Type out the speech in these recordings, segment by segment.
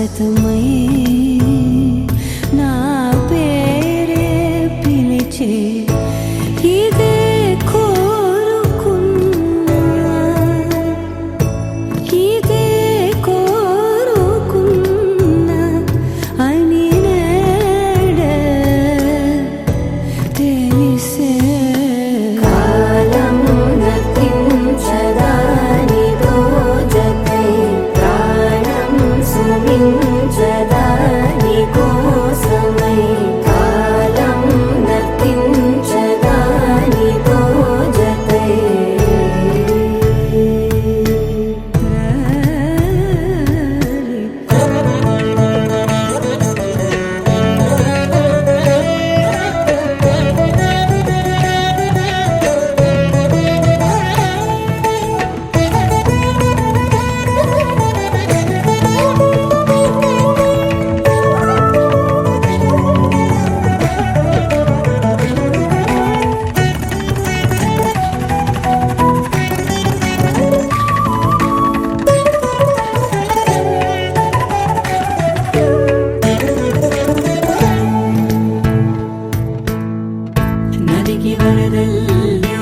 శాశ్వతమై నా పేరే పిలిచే ఇదే కోరుకున్నా ఇదే కోరుకున్నా అని నేడే తెలిసే కాలం నతించదానిదో జతై ప్రాణం సుమించదాని కోసమై కాలం నతించదానిదో జతై నదికి వరదల్లే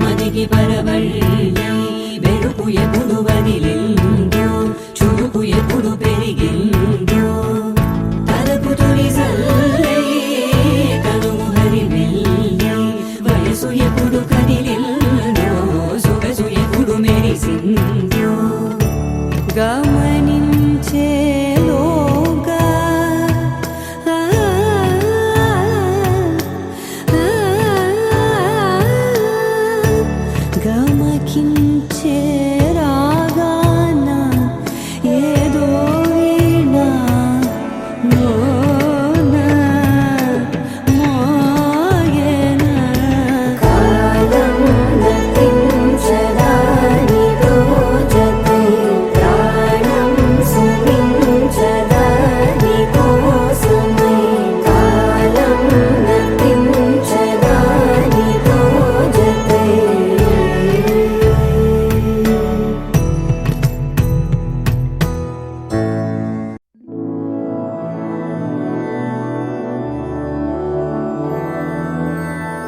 మదికి పరవళ్ళే వెలుపు ఎప్పుడు వదిలిందో చురుకు ఎప్పుడు పెరిగిందో తలపు తొలి సల్లే కనుము హరిమెల్లే వయసు ఎప్పుడు కదిలిందో సొగసు ఎప్పుడు మెరిసిందో గమనించేలోగా గమకించే రాగాన ఏదో వీణా మోగేనా కాలం నతించదానిదో జతై ప్రాణం సుమించదాని కోసమై కాలం నతించదానిదో జతై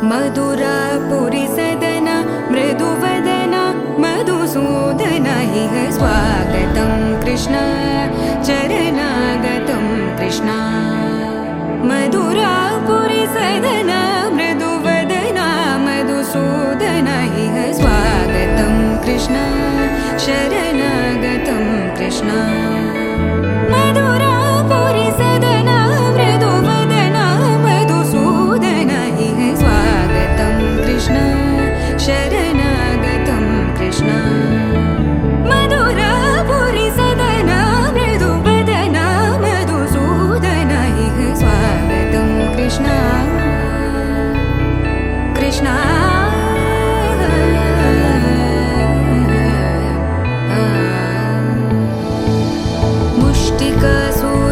मधुरापुरी सदन मृदुवदन मधुसूदन इह स्वागतं कृष्ण चरणागतं कृष्ण मधुरापुरी सदन मृदुवदन मधुसूदन इह स्वागतं कृष्ण शरणागतं कृष्ण मधुरापुरी सदन मृदुवदन मधुसूदन इह स्वागतं कृष्ण शरणागतं कृष्ण मधुरापुरी सदन मृदुवदन मधुसूदन इह स्वागतं कृष्ण कृष्ण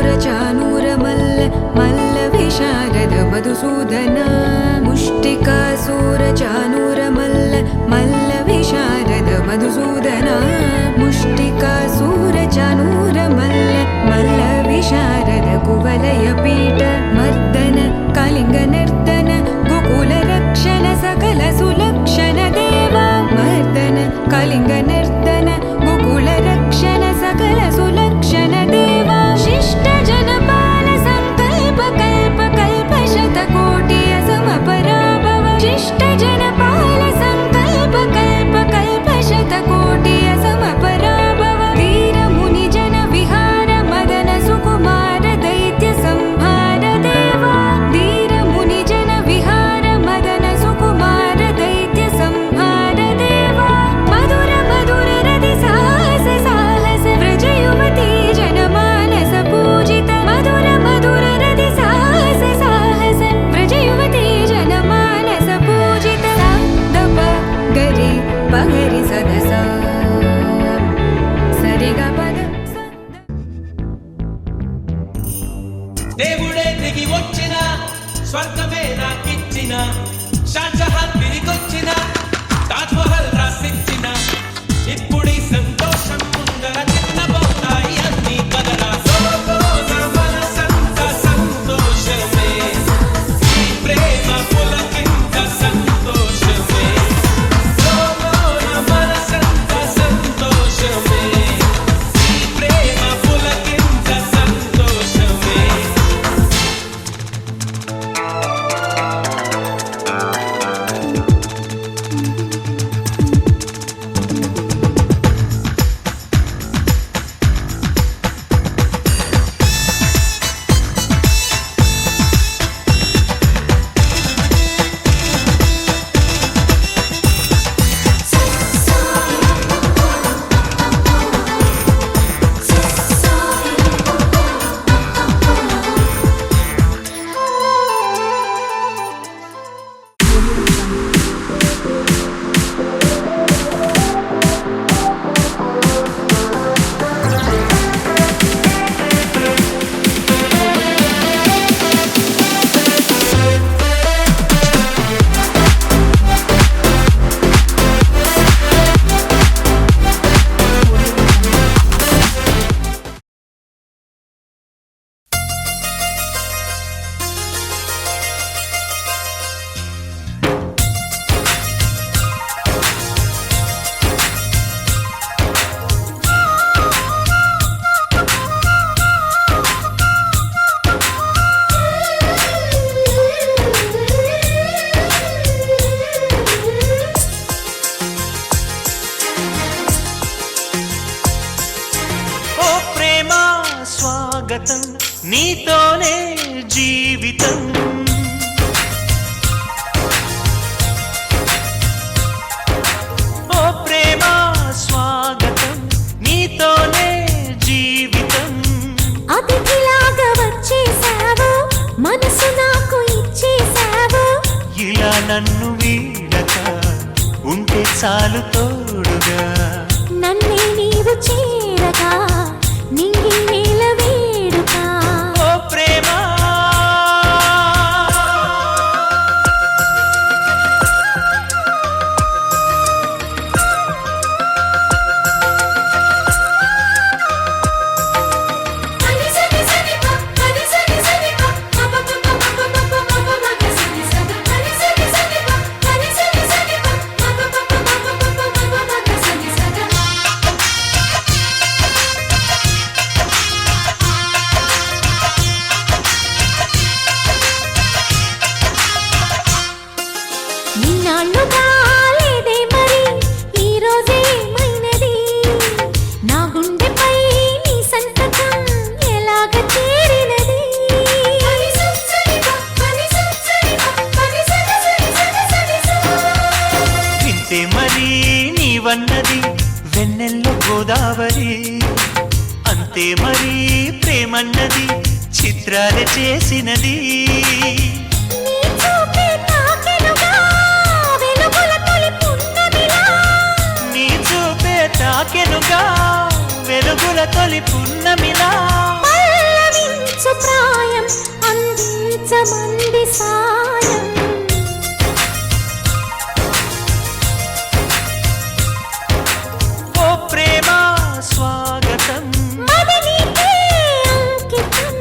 मुष्टिकासूरचानूरमल्ल मल्लविशारद मधुसूदन मुष्टिकासूरचानूरमल्ल मल्लविशारद मधुसूदन मुष्टिकासूरचानूरमल्ल मल्लविशारद कुवलयपीठ मर्दन कलिङ्गनर्दन गोकुलरक्षण सकल सुलक्षण देवा मर्दन कलिङ्गनर्दन गोकुलरक्षण सकल सुलक्षण देवा शिष्ट जनपाल संकल्प कल्प कल्प शतकोटि असमपराभव शिष्ट जनपाल संकल्प कल्प कल्प शतकोटि असमपराभव वीर मुनि जन विहार मदन सुकुमार दैत्य संहार देवा वीर मुनि जन विहार मदन सुकुमार दैत्य संहार देवा मधुर मधुर रति साहस साहस व्रज युवती जनमानस पूजित मधुर मधुर रति साहस साहस व्रज युवती जनमानस पूजित दप गरि पगरि सदस सरि ग पद దేవుడే దిగి వచ్చిన స్వర్గమే నాకిచ్చిన షాజహాన్ తిరిగొచ్చిన తాజ్ మహల్ రాసిచ్చిన ఇప్పుడీ సంతోషం ముందర చిన్న పోతాయి అన్ని కదరా నన్ను వీడక ఉంటే చాలు తోడుగా నన్నే నీవు చేరగా నింగి నేల వేడుక ఓ ప్రేమ నిన్నాళ్ళుగా లేదే మరి ఈ రోజే ఏమైనది నా గుండెపై నీ సంతకం ఎలాగ చేరినది వింటే మరి నీవన్నది వెన్నెల్లో గోదావరి అంతే మరి ప్రేమన్నది చిత్రాలు చేసినది నీ చూపే తాకెనుగా వెలుగుల తొలి పున్నమిలా నీ చూపే తాకెనుగా వెలుగుల తొలి పున్నమిలా పల్లవించు ప్రాయం అందించమంది సాయం ఓ ప్రేమ స్వాగతం మది నీకే అంకితం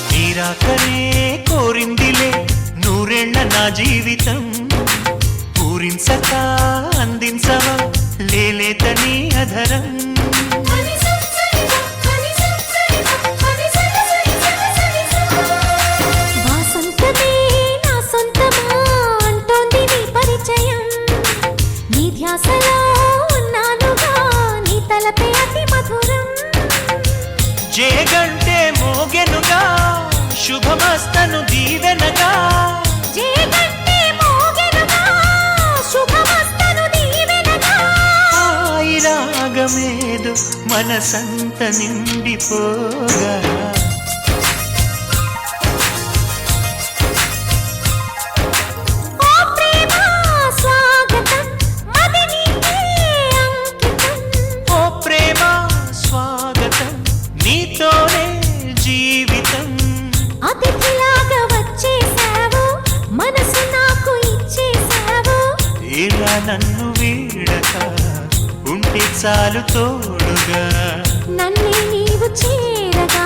నీరాకనే కోరిందిలే నూరేళ్ల నా జీవితం పూరించక అందించవా లేలేత నీ అధరం వాసంతమే నా సొంతమా అంటోంది నీ పరిచయం నీ ధ్యాసలో ఉన్నానుగా నీ తలపే అతి మధురం జేగంటే మోగెనుగా శుభమస్తను దీవెనగా జేగంటే మోగెనుగా శుభమస్తను దీవెనగా హాయి రాగమేదు మనసంత నిండిపోగా ఓ ప్రేమ స్వాగతం మది నీకే అంకితం ఓ ప్రేమ స్వాగతం నీతోనే జీవితం అతిథిలాగా వచ్చేసావు మనసు నాకు ఇచ్చేసావు ఇలా నన్ను వీడక ఉంటే చాలు తోడుగా నన్నే నీవు చేరగా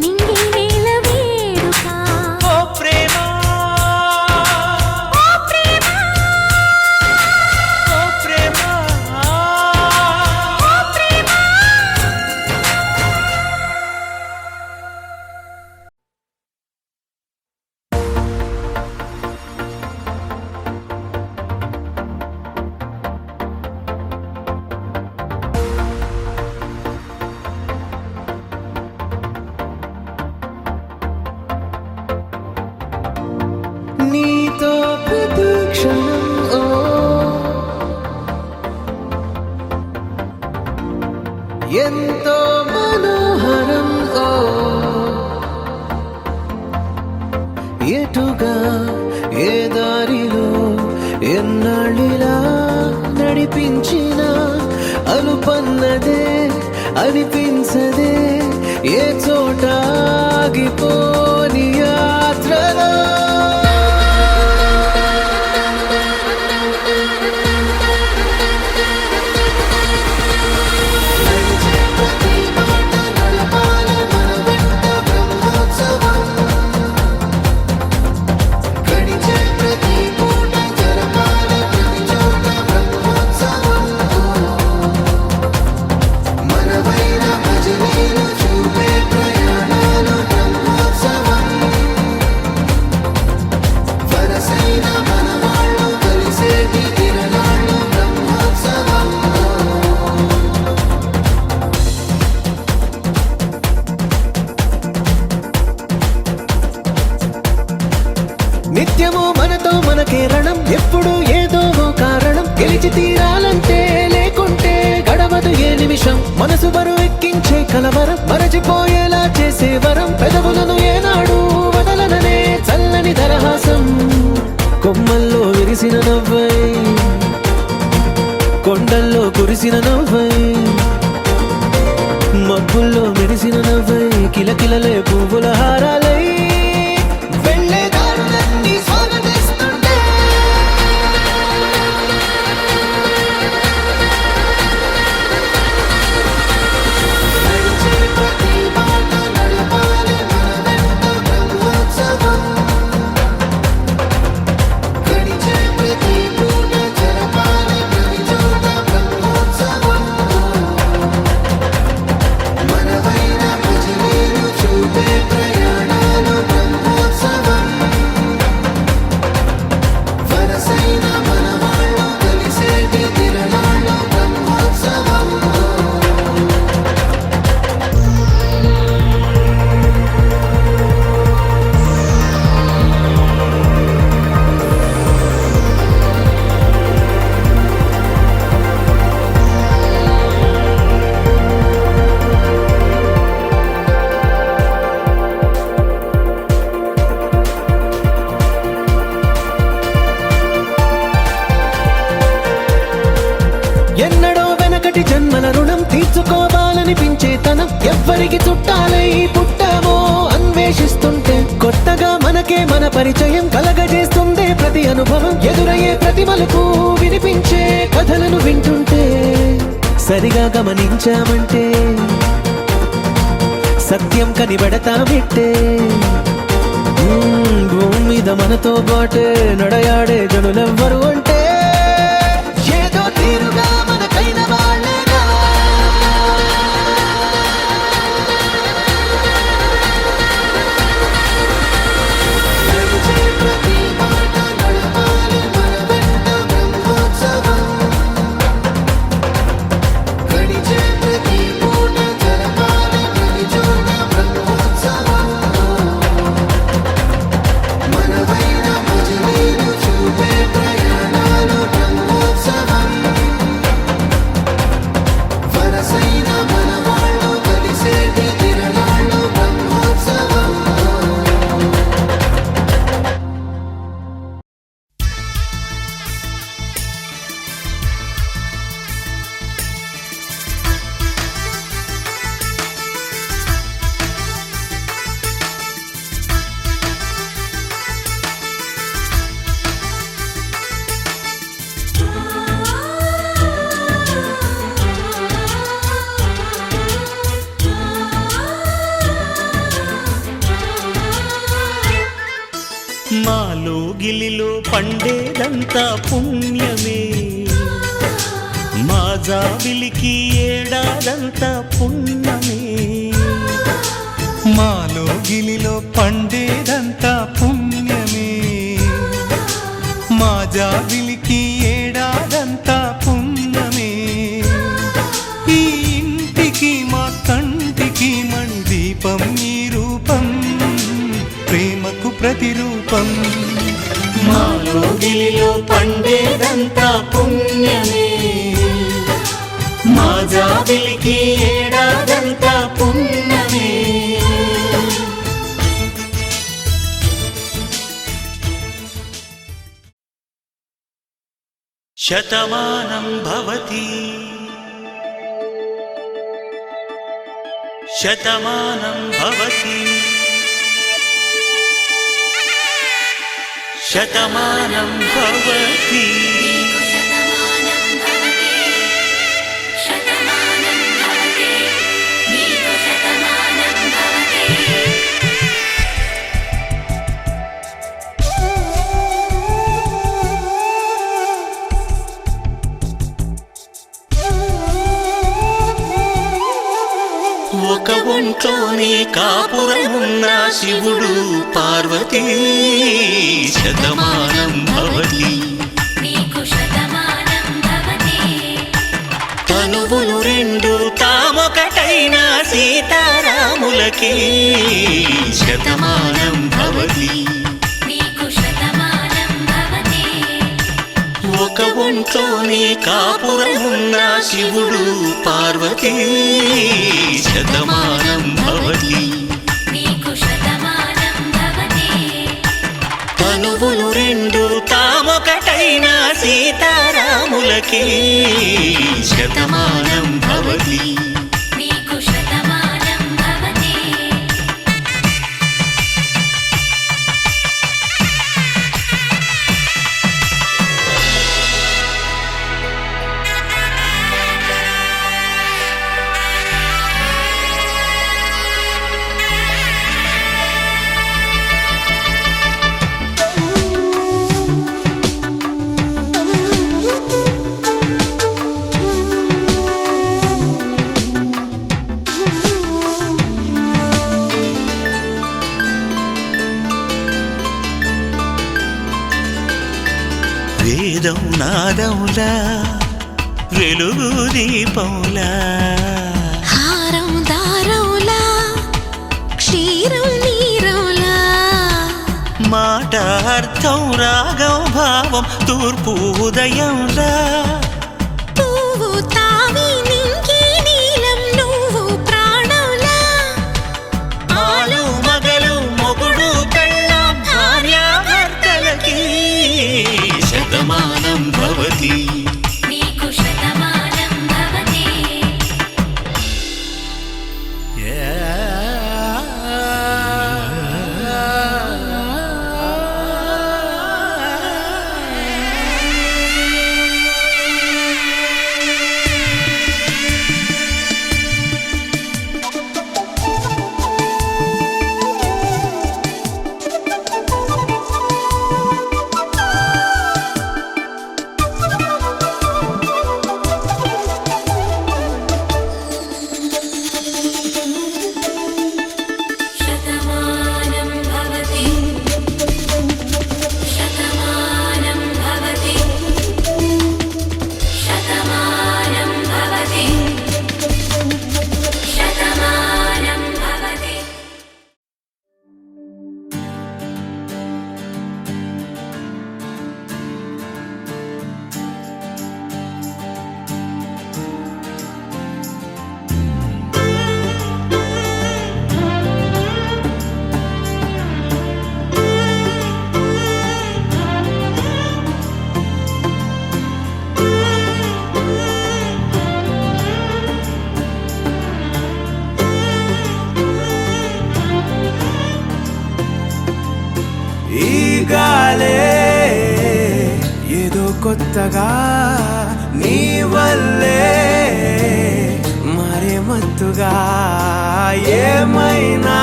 నింగి నేల వేడుక ఓ ప్రేమ ఓ ప్రేమ ఓ ప్రేమ ఓ ప్రేమ నీతో ప్రతి క్షణం ఓ ఎంతో మనోహరం ఓ ఎటుగా ఏ దారిలో ఎన్నాళ్ళిలా నడిపించిన అలుపన్నదే అనిపించదే ఏ చోట ఆగిపోని యాత్రలో మనవైన భజనీలు చూపే ప్రయాణాలు రణం ఎప్పుడు ఏదో ఓ కారణం గెలిచి తీరాలంటే లేకుంటే గడవదు ఏ నిమిషం మనసు బరువు ఎక్కించే కలవరం మరచిపోయేలా చేసే వరం పెదవులను ఏనాడు వదలననే చల్లని దరహాసం కొమ్మల్లో విరిసిన నవ్వై కొండల్లో కురిసిన నవ్వై మబ్బుల్లో మెరిసిన నవ్వై కిలకిలలే పువ్వుల హారాలై వెళ్ళే దారులన్నీ స్వాగతిస్తుంటే నడిచే ప్రతి మాట నడపాలి మన వెంట బ్రహ్మోత్సవం గడిచే ప్రతి పూట జరపాలి ప్రతి చోట బ్రహ్మోత్సవం మనవైన భజనీలు చూపే ప్రయాణాలు బ్రహ్మోత్సవం వరసైన మనవాళ్ళు కలిసేటి తిరణాలు బ్రహ్మోత్సవం ఎన్నడో వెనకటి జన్మల రుణం తీర్చుకోవాలనిపించే తనం ఎవ్వరికి చుట్టాలై పుట్టామో అన్వేషిస్తుంటే కొత్తగా మనకే మన పరిచయం కలగజేస్తుందే ప్రతి అనుభవం ఎదురయ్యే ప్రతి మలుపు వినిపించే కథలను వింటుంటే సరిగా గమనించామంటే సత్యం కనిపెడతామిట్టే భూమి మీద మనతో పాటే నడయాడే జనులెవ్వరు అంటే ఏదో తీరుగా మనకైన వాళ్ళేగా నడిచే ప్రతి మాట నడపాలి మన వెంట బ్రహ్మోత్సవం గడిచే ప్రతి పూట జరపాలి ప్రతి చోట బ్రహ్మోత్సవం మనవైన భజనీలు చూపే ప్రయాణాలు బ్రహ్మోత్సవం వరసైన మనవాళ్ళు కలిసేటి తిరణాలు బ్రహ్మోత్సవం మాలో గిలిలో పండేదంతా పుణ్యమే మా జాబిలికి ఏడాదంతా పుణ్యమే మాలో గిలిలో పండేదంతా పుణ్యమే మా జాబిలికి ఏడాదంతా పుణ్యమే ఈ ఇంటికి మా కంటికి మణి దీపం ఈ రూపం ప్రేమకు ప్రతిరూపం మాలో గిలిలో పండేదంతా పుణ్యమే మా జాబిలికి ఏడాదంతా పుణ్యమే శతమానం భవతి శతమానం భవతి శతమానం భవతి ఒక ఒంట్లోనే కాపురమున్న శివుడు పార్వతీ శతమానం భవతి తనువులు రెండు తామొకటైన సీతారాములకి శతమానం భవతి ఒంట్లోనే కాపురమున్న శివుడు పార్వతీ శతమానం భవతి తనువులు రెండు తామొకటైన సీతారాములకి శతమానం భవతి వేదం నాదములా వెలుగు దీపములా హారం దారవులా క్షీరం నీరవులా మాట అర్థం రాగం భావం తూర్పు ఉదయంలా పువ్వు తావి నింగి నీలం నువ్వు ప్రాణంలా ఆలు మగలు మొగుడు పెళ్ళాం భార్యాభర్తలకి శతమానం భవతి కొత్తగా నీ వల్లే మరే మత్తుగా ఏమైనా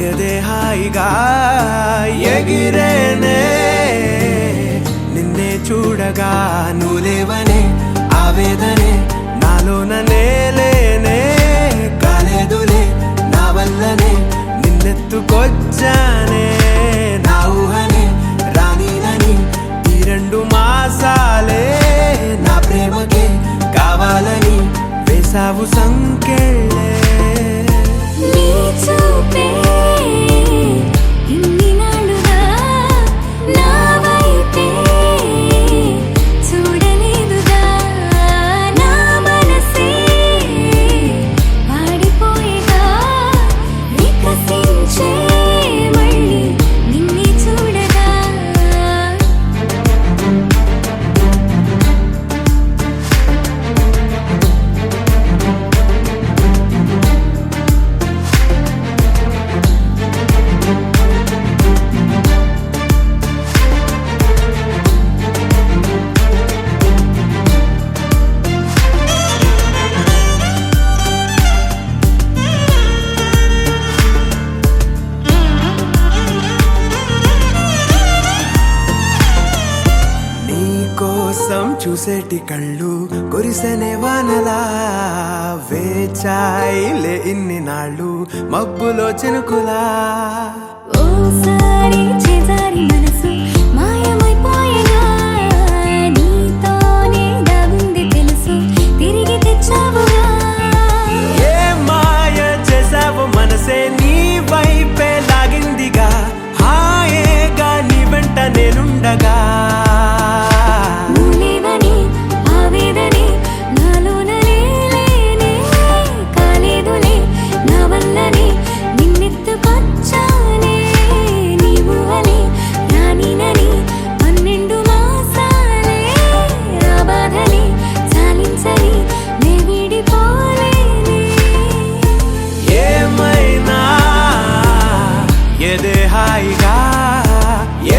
ఎదే హాయిగా ఎగిరేనే నిన్నే చూడగా నువ్వు లేవనే ఆవేదనే నాలోన నేలేనే కాలేదులే నా వల్లనే నిన్నెత్తుకొచ్చానే నా ఊహనే రానినని ఈ 2 మాసాలే నా ప్రేమకే కావాలని వేసావు సంకెళ్ళే నీ చూపే ఇన్ని నాళ్ళుగా నా వైపే చూడలేదుగా నా మనసే వాడిపోయేగా వికసించే మళ్ళీ నిన్నే చూడగా చూసేటి కళ్ళు కురిసెనే వానలా వేచాయిలే ఇన్ని నాళ్ళు మబ్బులో చినుకులా ఓసారి చేజారి మనసు మాయమైపోయేగా నీతోనే దాగుంది తెలుసు తిరిగి తెచ్చావుగా ఏ మాయ చేసావు మనసే నీ వైపే లాగిందిగా హాయేగా నీ వెంట నేనుండగా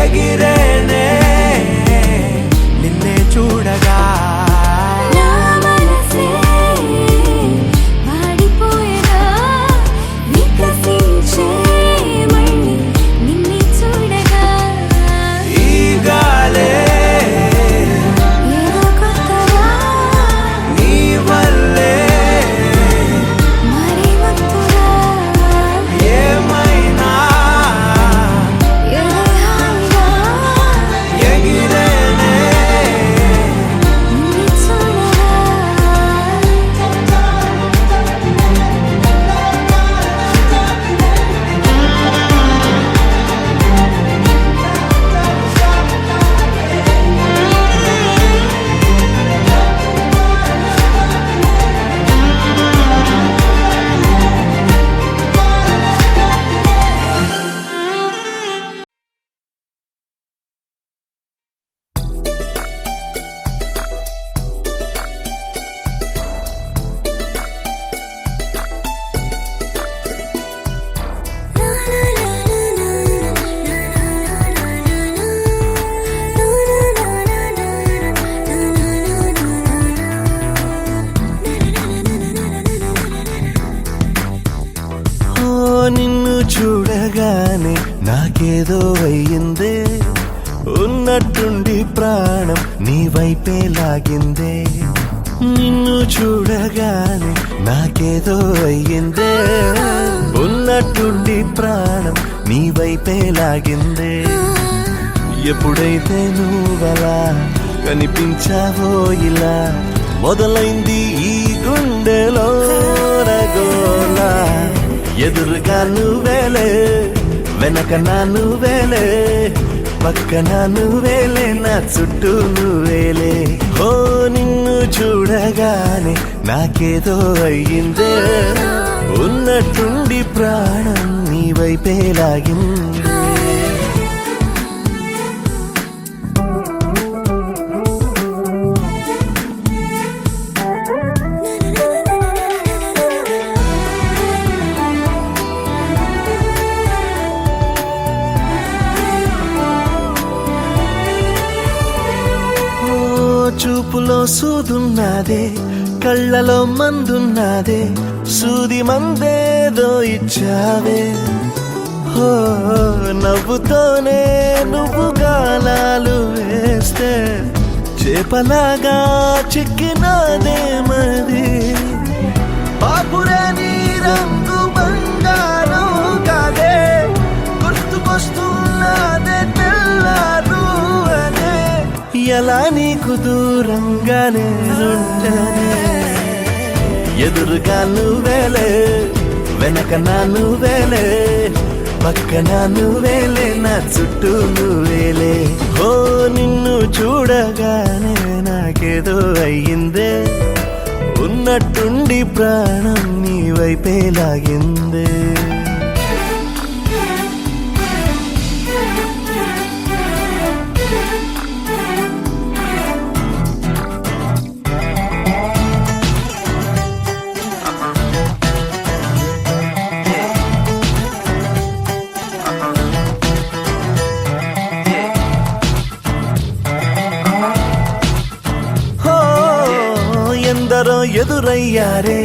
ఎగిరేనే నిన్నే చూడగా నా మనసే వాడిపోయేలా వికసించే మళ్ళీ నిన్నే చూడగా ఈ గాలే ఏదో కొత్తగా నీ వల్లే మరీ మత్తుగా ఏమైనా ఏదో హాయిగా ఎగిరేనే నిన్నే చూడగా ఓ నిన్ను చూడగానే నాకేదో అయ్యిందే ఉన్నట్టుండి ప్రాణం నీ వైపే లాగిందే నిన్ను చూడగానే నాకేదో అయ్యిందే ఉన్నట్టుండి ప్రాణం నీ వైపే లాగిందే ఎప్పుడైతే నువ్వలా కనిపించావో ఇలా మొదలైంది ఈ గుండెలో రగోలా ఎదురుగా నువ్వేలే వెనక నా నువ్వేలే పక్కన నువ్వేలే నా చుట్టూ నువ్వేలే ఓ నిన్ను చూడగానే నాకేదో అయ్యిందే ఉన్నట్టుండి ప్రాణం నీ వైపే లాగిందే చూపులో సూదున్నదే కళ్ళలో మందున్నదే సూది మందేదో ఇచ్చావే ఓ నవ్వుతోనే నువ్వు గాలాలు వేస్తే చేపలాగా చిక్కినాదే మది బాపురే నీ రంగు బంగారం కాదే గుర్తుకొస్తున్నదే తెల్లారు అదే ఎలా నీకు దూరంగానే ఉండనే ఎదురుగా నువ్వేలే వెనక నా నువ్వేలే పక్కన నువ్వేలే నా చుట్టూ నువ్వేలే ఓ నిన్ను చూడగానే నాకేదో అయ్యిందే ఉన్నట్టుండి ప్రాణం నీ వైపే లాగిందే ఎందరో ఎదురయ్యారే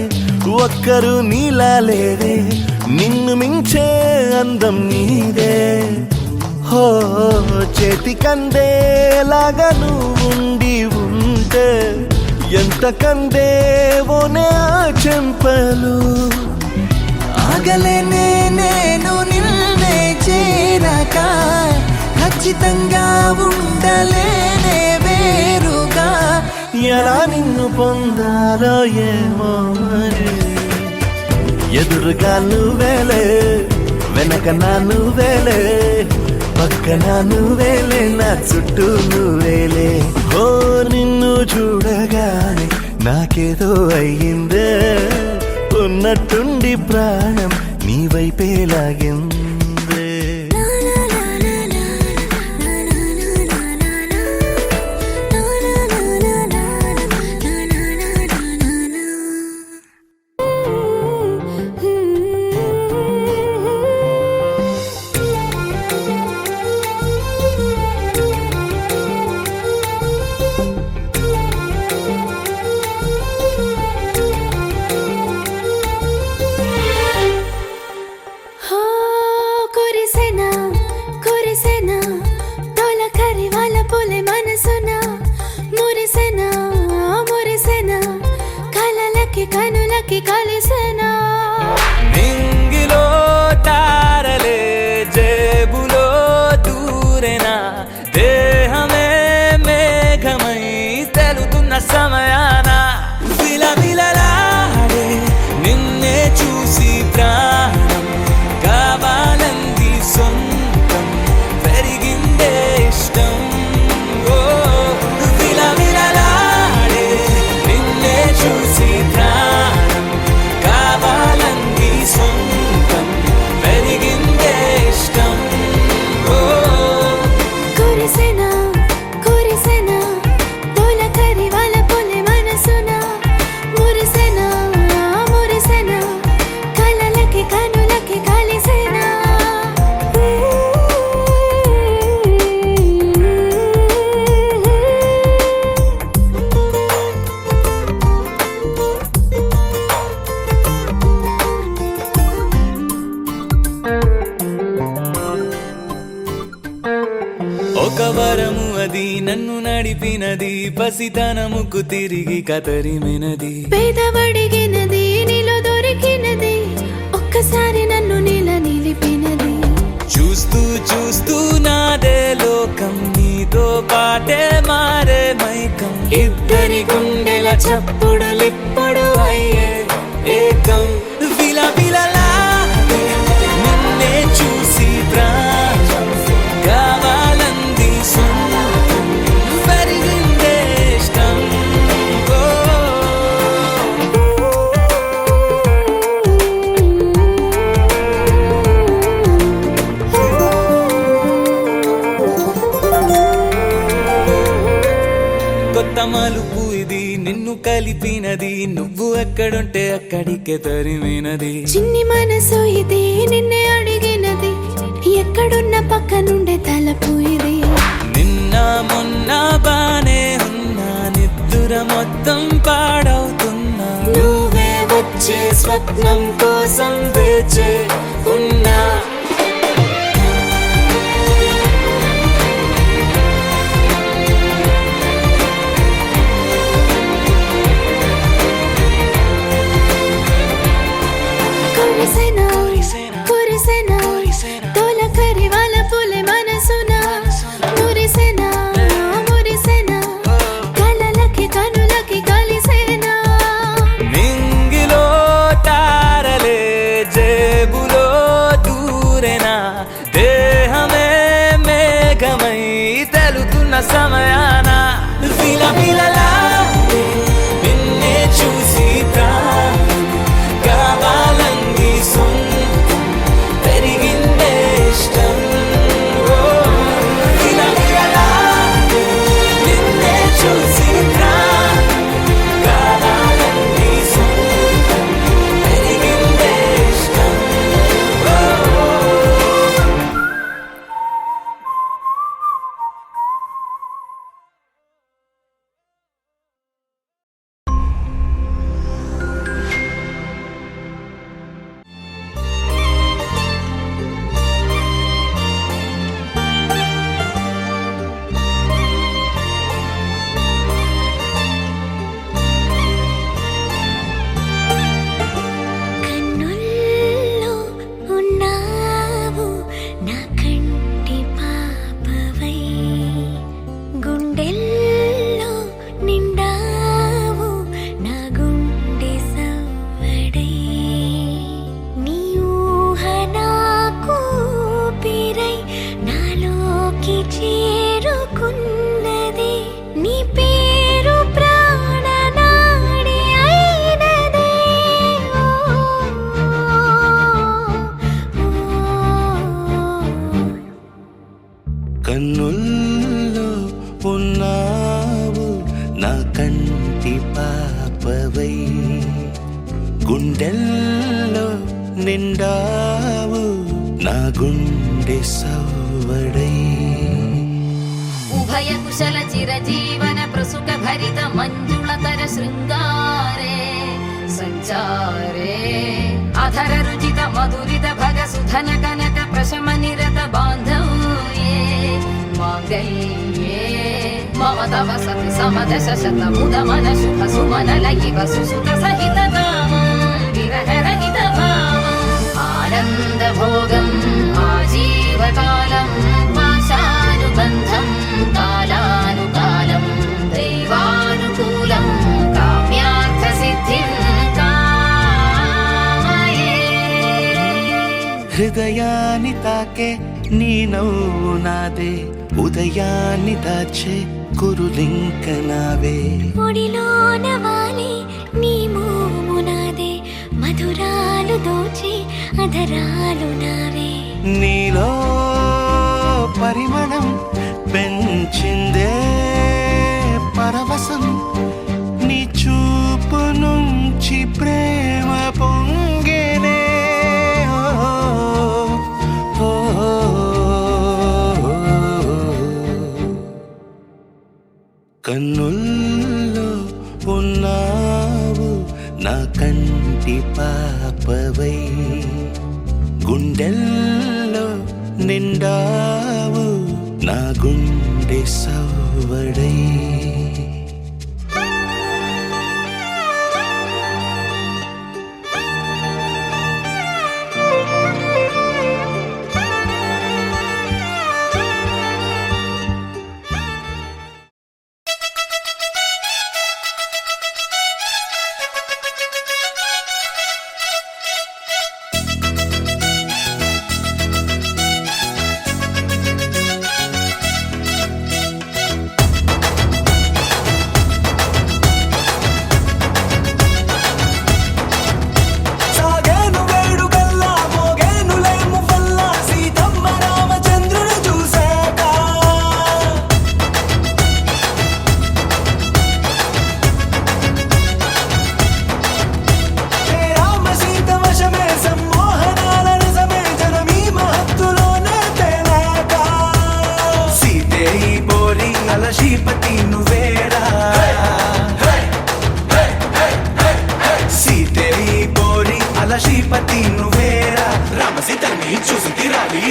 ఒక్కరు నీలా లేరే నిన్ను మించే అందం నీదే హో చేతికందేలాగా నువ్వుండి ఉంటే ఎంత కందేవోనే ఆ చెంపలు ఆగలేనే నేను నిన్నే చేరక ఖచ్చితంగా ఉండలేనే వేరుగా ఎలా నిన్ను పొందాలో ఏమో మరి ఎదురుగా నువ్వేలే వెనక నా నువ్వేలే పక్కన నువ్వేలే నా చుట్టూ నువ్వేలే ఓ నిన్ను చూడగానే నాకేదో అయ్యిందే ఉన్నట్టుండి ప్రాణం నీ వైపే లాగిందే కలలకి కలిసెనా నింగిలో తారలే జేబులో దూరెనా దేహమే మేఘమై తెలుతున్న సమయాన విలవిలలాడే నిన్నే చూసి ప్రాణం కావాలంది సొంతం పెరిగిందే ఇష్టం ఓ విలవిలలాడే నిన్నే చూసి ప్రాణం కావాలంది సొంతం పెరిగిందే ఇష్టం ఓ కురిసెనా కురిసెనా తొలకరి వాళ్ళ పొలి మనసునా మురిసెనా మురిసెనా కలలకి కనులకి కలిసెనా ఒక వరము అది నన్ను నడిపినది పసితనముకు తిరిగి కతరిమినది పేదవడిగినది నీలో దొరికినది ఒక్కసారి నన్ను నిలిపినది చూస్తూ చూస్తూ నాదే లోకం నీతో పాటే మారే మైకం ఇద్దరి గుండెల చప్పుడులిప్పుడు అయ్యే ఏకం విలవిలలాడే నిన్నే చూసి ప్రాణం కావాలంది సొంతం పెరిగిందే ఇష్టం ఓ కొత్త మలుపు ఇది నిన్ను కలిపినది నువ్వు ఎక్కడుంటే అక్కడికే తరిమినది చిన్ని మనసు ఇది నిన్నే అడిగినది ఎక్కడున్న పక్క నుండే తలపు ఇది నిన్న మొన్న బానే ఉన్నా నిద్దుర మొత్తం పాడవుతున్నా నువ్వే వచ్చే స్వప్నం కోసం వేచే ఉన్నా కురిసెనా కురిసెనా తొలకరి వాళ్ళ పొలి మనసునా మురిసెనా మురిసెనా కలలకి కనులకి కలిసెనా నింగిలో తారలే జేబులో దూరెనా దేహమే మేఘమై తెలుతున్న సమయాన విలవిలలాడే నిన్నే చూసి ప్రాణం కావాలంది సొంతం పెరిగిందే ఇష్టం ఓ విలవిలలాడే నిన్నే చూసి ప్రాణం కావాలంది సొంతం పెరిగిందే ఇష్టం ఓ కన్నుల్లో ఉన్నావు నా కంటి పాపవై గుండెల్లో నిండావు నా గుండె సవ్వడై నీ ఊహ నాకు ఊపిరై నాలోకి చేరుకున్నది నీ పేరు ప్రాణనాడి అయినదే కన్నుల్లో ఉన్నావు నా కంటి పాపవై గుండెల్లో నిండావు నా గుండె సవ్వడై ఉభయ కుశల చిరజీవన ప్రసుక భరిత మంజుళతర శృంగారే సంచారే అధర రుచిత మధురిత భగ సుధన కనక ప్రశమ నిరత బాంధవ్యే మాంగళ్యే మమ తవ సతి సమదశ శత ముద మన శుభ సుమన లయివ సుసుత సహిత కామ భోగం ఆజీవకాలం పాశానుబంధం కాలానుకాలం దైవానుకూలం కామ్యార్థ సిద్ధిం కామయే. హృదయాన్ని తాకే నీ నవ్వు నాదే, ఉదయాన్ని దాచే కురులింక నావే. ఒడిలోన వాలి నీ మోము నాదే, మధురాలు దోచి అధరాలు నావే. నీలో పరిమళం పెంచిందే పరవశం, నీ చూపు నుంచి ప్రేమ పొంగేనే. ఓ, ఓ, ఓ. కన్నుల్లో ఉన్నావు నా కంటి పాపవై, గుండెల్లో నిండావు నా గుండె సవ్వడై. శ్రీపతి నువ్వేరా, రామసీతని చూసి తీరాలి.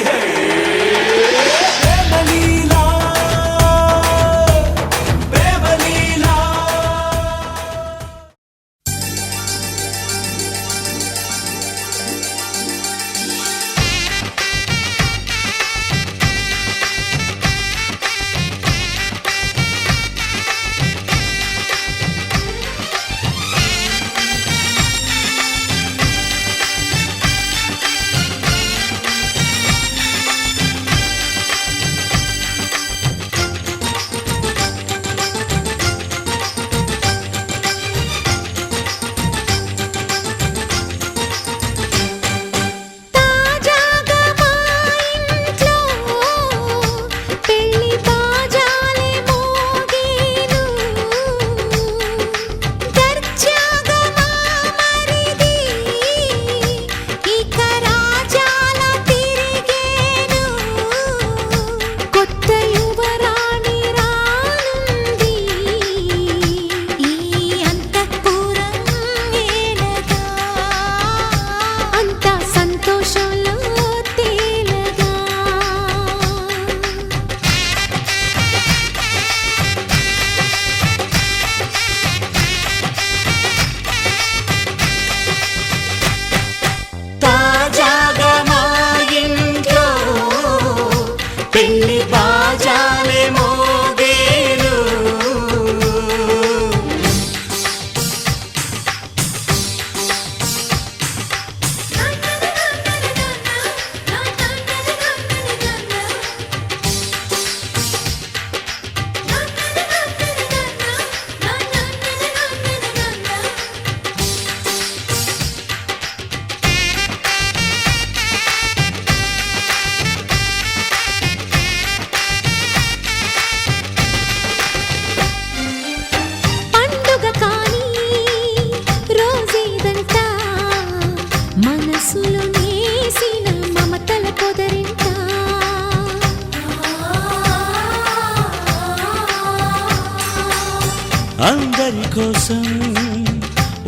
అందరి కోసం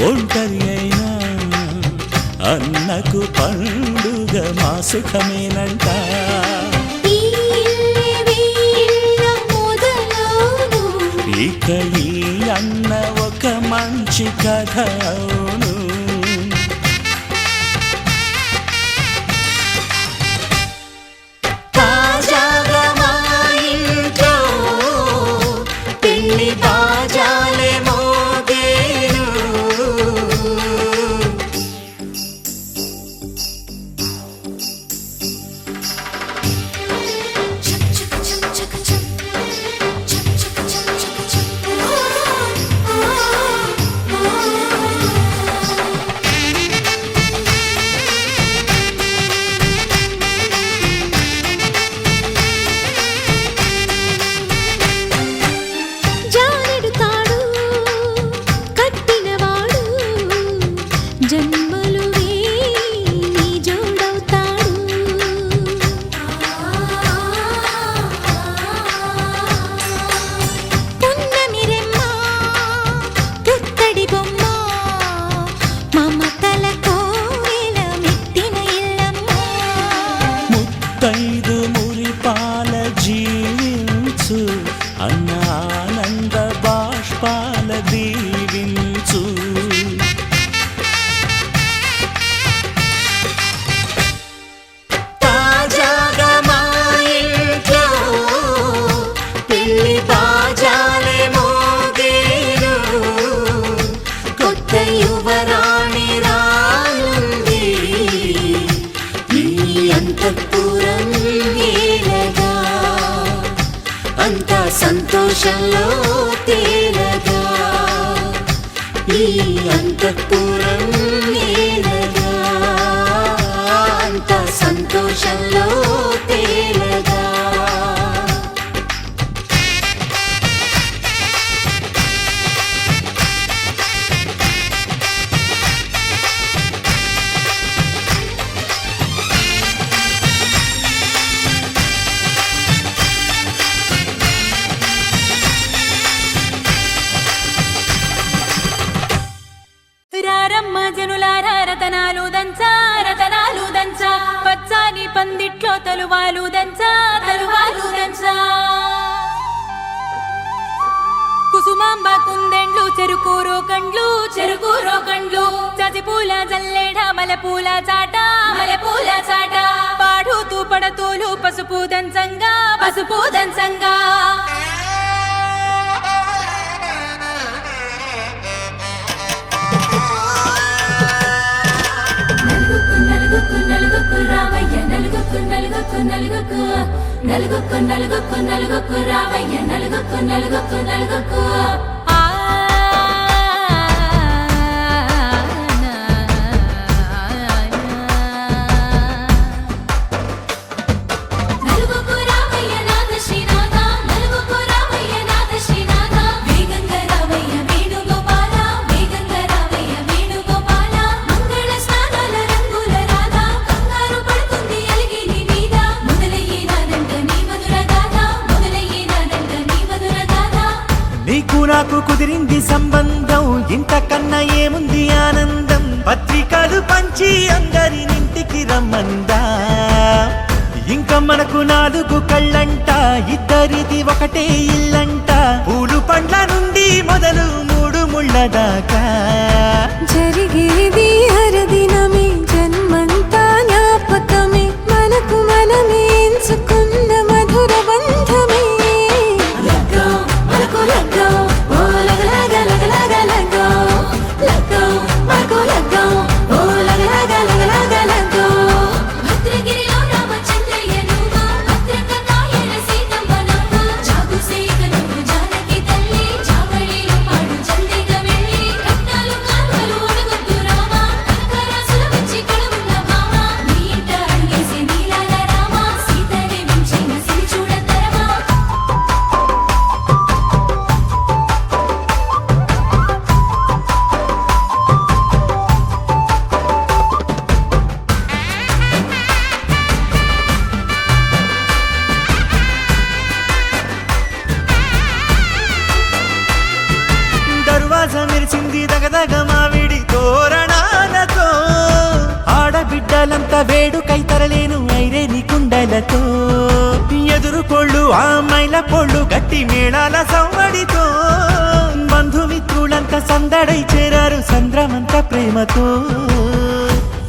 ఒంటరి అయినా అన్నకు పండుగ మా సుఖమేనంట. ఇక ఈ అన్న ఒక మంచి కథ అవును. అంతఃపురం ఏలగా అంతా సంతోషంలో తేలగా ఈ అంతఃపురం ఏలగా అంతా సంతోషంలో తేలగా రారమ్మ జనులారా రతనాలు దంచా రతనాలు దంచా పచ్చాని పందిట్లో తలువాలు దంచా తలువాలు దంచా కుసుమాంబ కుందెండ్లు చెరుకూరో కండ్లు చెరుకూరో కండ్లు చజిపూల జల్లేడ మలపూల చాట మలపూల చాట పాడుతూ పడతోలు పసుపు దంచంగా పసుపు దంచంగా నలుగుకు నలుగుకు రావయ్య నలుగుకు నలుగుకు నలుగుకు నలుగుకు నలుగుకు నలుగుకు రావయ్య నలుగుకు నలుగుకు నలుగుకు నలుగుకు రావయ్య నాద శ్రీనాథ నలుగుకు రావయ్య నాద శ్రీనాథ వేగంగా రావయ్య వేణుగోపాల వేగంగా రావయ్య వేణుగోపాల మంగళ స్నానాల రంగుల రాధ కంగారు పడుతుంది అలిగి నీ మీద మొదలయ్యేనాదంట నీ మధుర గాథ మొదలయ్యేనాదంట నీ మధుర గాథ నీకు నాకు కుదిరింది సంబంధం ఇంతకన్నా ఏముంది ఆనందం పత్రికలు పంచి అందరినింటికి రమ్మందా ఇంకా మనకు 4 కళ్ళంట ఇద్దరిది ఒకటే ఇల్లంట పూలు పండ్ల నుండి మొదలు 3 ముళ్ళ దాకా జరిగేది హరదినమే జన్మంతా జ్ఞాపకమే మనకు మనమే ఎంచుకున్న మధుర బంధమే లగ్గో మనకు లగ్గో ఓ లగలగ లగలగ లగ్గో లగ్గో మనకు లగ్గో ఓ లగలగ లగలగ లగ్గో భద్రగిరిలో రామచంద్రయ్య నువ్వు భద్రకథాయన సీతమ్మ నువ్వు జాగు సేక నువ్వు జానకి తల్లి జావళిలో పాడు చందిగా వెళ్ళి రత్నాలు కాలువలు ఒడగొద్దు రామా కనకరాసుల వచ్చి కడమున్న భామ నీ ఇంట అడిగేసి నీలాల రామ సీతనే మించిన సిరి చూడతరమా దర్వాజ మెరిసింది దగదగ మావిడి తోరణాలతో ఆడబిడ్డలంతా వేడుకై తరలేను ఐరేని కుండలతో ఎదురుకోళ్ళు ఆ మైల పోళ్ళు గట్టి మేళాల సవ్వడితో బంధుమిత్రులంతా సందడై చేరారు సంద్రమంత ప్రేమతో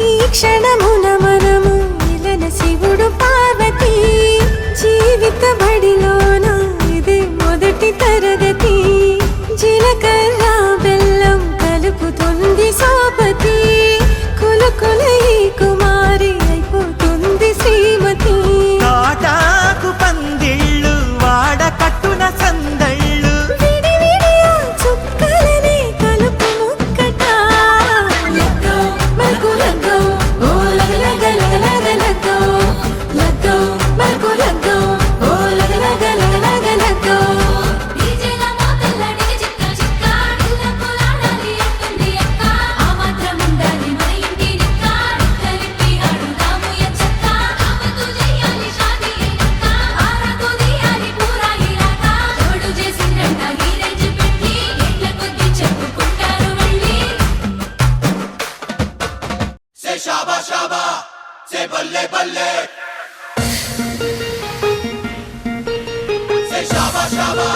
ఈ క్షణమున మనము ఇలన శివుడు పార్వతి జీవిత బడిలోన ఇది మొదటి తరగతి జీలకర్ర బెల్లం కలుపుతుంది సోపతి కులుకుల ఈ కుమారి అయిపోతుంది శ్రీమతి తాటాకు పందిళ్ళు వాడ కట్టున సందళ్ళు విడి విడియా చుక్కలనే కలుపు ముక్కట లగ్గో మనకు లగ్గో ఓ లగలగ లగలగ లగ్గో లగ్గో మనకు లగ్గో ఓ లగలగ లగలగ లగ్గో డీజేల మోతల్ల డిగ చిక్క చిక్క డిల్ల కోలాడాలి అంటుంది అక్క ఆ మాత్రం ఉండాలి మన ఇంటి నిక్క నిక్కలిప్పి ఆడుదాము ఎచ్చక్క ఆపతు చేయాలి షాదీ అక్క ఆరాతో తీయాలి పూరా ఇలాకా జోడు చేసిందంట గీరెంచి పెట్టి ఎట్ల కొద్ది చెప్పుకుంటారు వెళ్ళి సే షాబా షాబా సే బల్లే బల్లే సే షాబా షాబా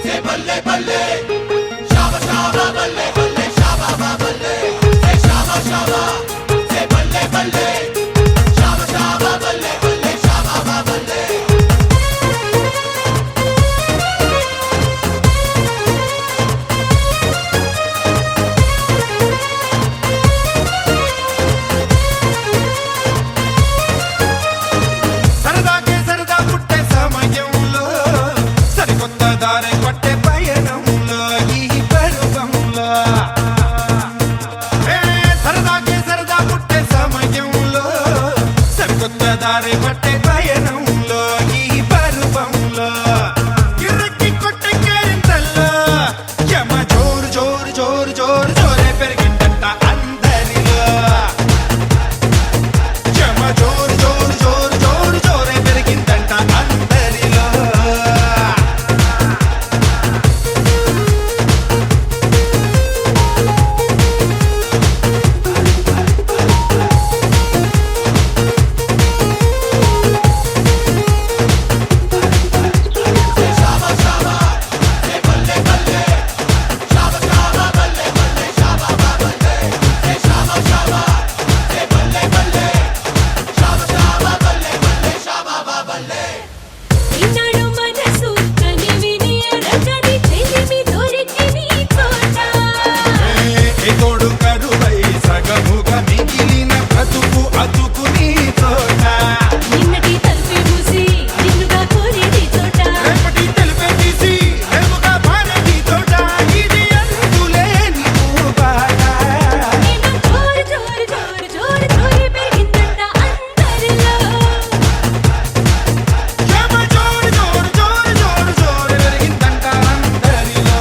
సే బల్లే బల్లే షాబా షాబా బల్లే బల్లే షాబా బల్లే సే షాబా షాబా సే బల్లే బల్లే షాబా షాబా బల్లే బల్లే షాబా బల్లే దారి పట్టే పయనంలో ఈ పరువంలో కిర్రకి కొట్టే కేరింతల్లో యమ జోరు జోరు జోరు జోరు జోరే పెరిగిందంట అందరిలో యమ జోరు జోరు జోరు జోరు జోరే పెరిగిందంట అందరిలో ఈనాడు మనసు కనివిని అరగని చెలిమి దొరికి నీ తోట ఏ తోడు కరువై సగముగా మిగిలిన బ్రతుకు అతుకు నీ తోట నిన్నటి తలుపే మూసి నిన్నుగా కోరేది చోట రేపటి తెలిపే తీసి రేపుగా మారేది తోట ఇది అందులేని బాట నేను జోరు జోరు జోరు జోరు జోరు పెరిగిందంట అందరిలో యమ జోరు జోరు జోరు జోరు జోరు పెరిగిందంట అందరిలో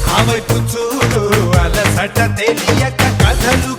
ఆ వైపు చూడు అలసట తెలియక కథలు